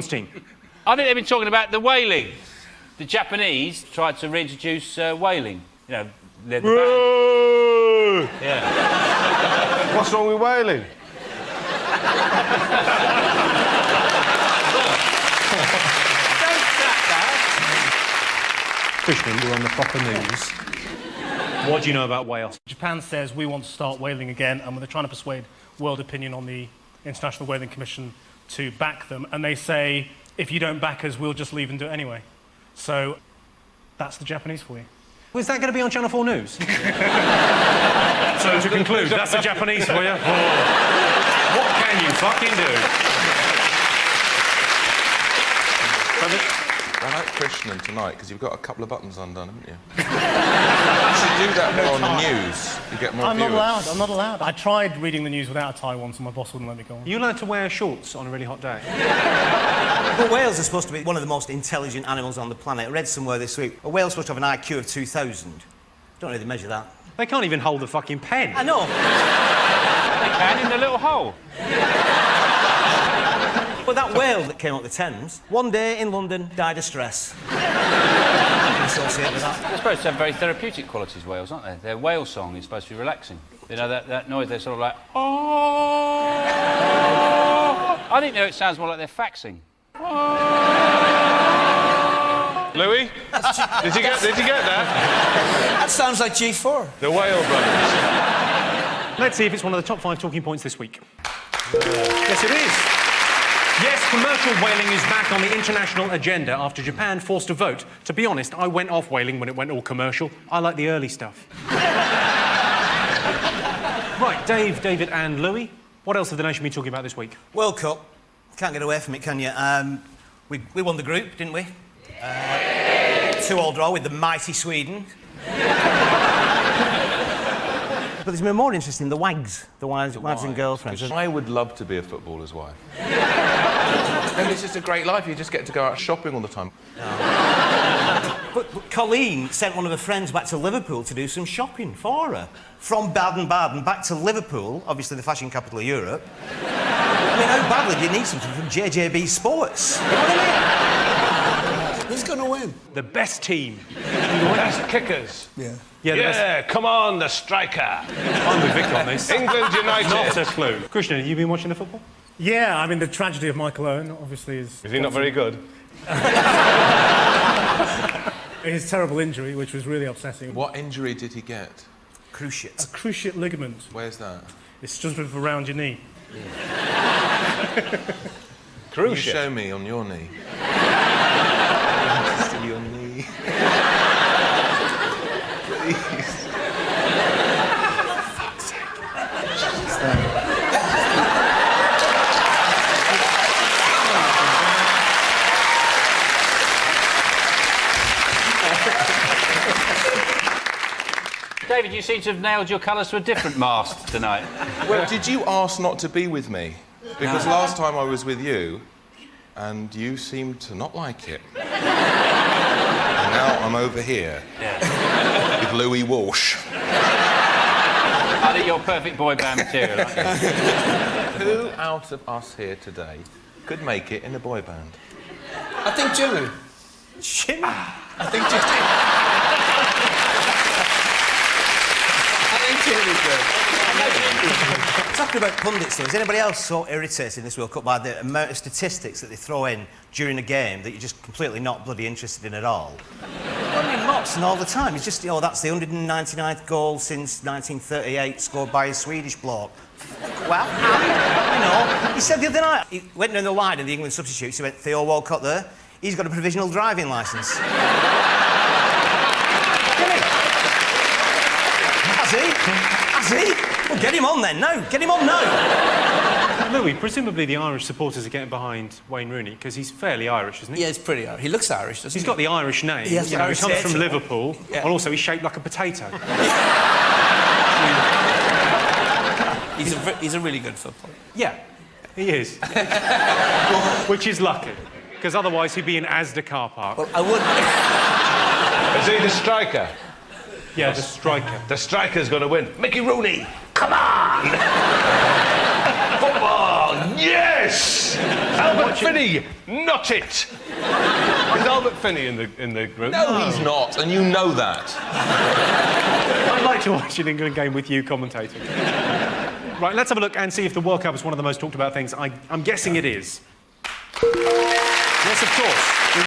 Jonathan's team. I think they've been talking about the whaling. The Japanese tried to reintroduce whaling. You know, they're the band. Yeah. What's wrong with whaling? Krishnan, you're on the proper news. What do you know about whales? Japan says we want to start whaling again, and they're trying to persuade world opinion on the International Whaling Commission to back them, and they say, if you don't back us, we'll just leave and do it anyway. So that's the Japanese for you. Was that going to be on Channel 4 News? So to conclude, that's the Japanese for you. Oh, what can you fucking do? I like Krishnan tonight because you've got a couple of buttons undone, haven't you? You should do that more on the news. You get more viewers. I'm not allowed. I tried reading the news without a tie once and my boss wouldn't let me go on. Are you allowed to wear shorts on a really hot day? But whales are supposed to be one of the most intelligent animals on the planet. I read somewhere this week, a whale's supposed to have an IQ of 2,000. Don't know how they measure that. They can't even hold the fucking pen. I know. They can in the little hole. But that whale that came up the Thames, one day in London, died of stress. Associated with that. They're supposed to have very therapeutic qualities, whales, aren't they? Their whale song is supposed to be relaxing. You know, that noise, they're sort of like, oh. I think it sounds more like they're faxing. Louis? Did you get that? That sounds like G4. The Whale Brothers. Let's see if it's one of the top 5 talking points this week. Yes, it is. Yes, commercial whaling is back on the international agenda after Japan forced a vote. To be honest, I went off whaling when it went all commercial. I like the early stuff. Right, Dave, David and Louis, what else have the nation been talking about this week? World Cup. Can't get away from it, can you? We won the group, didn't we? 2-2 draw with the mighty Sweden. But there's been more interesting, the wags. The wives and girlfriends. I would love to be a footballer's wife. And it's just a great life. You just get to go out shopping all the time. But Colleen sent one of her friends back to Liverpool to do some shopping for her. From Baden-Baden back to Liverpool, obviously the fashion capital of Europe. I mean, how badly do you need something from JJB Sports? You know what I mean? Who's going to win? The best team. Best kickers. Yeah. Yeah, come on, the striker. I'm with Vic on this. England United. Not a clue. Krishnan, have you been watching the football? Yeah, I mean, the tragedy of Michael Owen, obviously, is... Is he not very good? His terrible injury, which was really upsetting. What injury did he get? Cruciate. A cruciate ligament. Where's that? It's just around your knee. Can you show me on your knee? See your knee. Please. Fuck's sake. David, you seem to have nailed your colours to a different mast tonight. Well, did you ask not to be with me? Because last time I was with you, and you seemed to not like it. And now I'm over here with Louis Walsh. I think you're perfect boy band material, aren't you? Who out of us here today could make it in a boy band? I think Jimmy. Jimmy? I think Jimmy. Talking about pundits, though, is anybody else so irritated in this World Cup by the amount of statistics that they throw in during a game that you're just completely not bloody interested in at all? I mean, Mopson all the time. It's just, that's the 199th goal since 1938 scored by a Swedish bloke. Well, he said the other night, he went down the line in the England substitutes, he went, Theo Walcott there, he's got a provisional driving licence. Has he? Well, get him on then, no. Get him on now. Louis, presumably the Irish supporters are getting behind Wayne Rooney because he's fairly Irish, isn't he? Yeah, he's pretty Irish. He looks Irish, doesn't he? He's got the Irish name. He has the Irish he comes from name. Liverpool, and also he's shaped like a potato. He's a really good footballer. Yeah, he is. Which is lucky, because otherwise he'd be in Asda car park. Well, I would... Is he the striker? Yeah, the striker. The striker's going to win. Mickey Rooney, come on! Football, Yes! Albert Finney, not it! Is Albert Finney in the group? No, he's not, and you know that. I'd like to watch an England game with you commentating. Right, let's have a look and see if the World Cup is one of the most talked about things. I'm guessing it is. Yes, of course.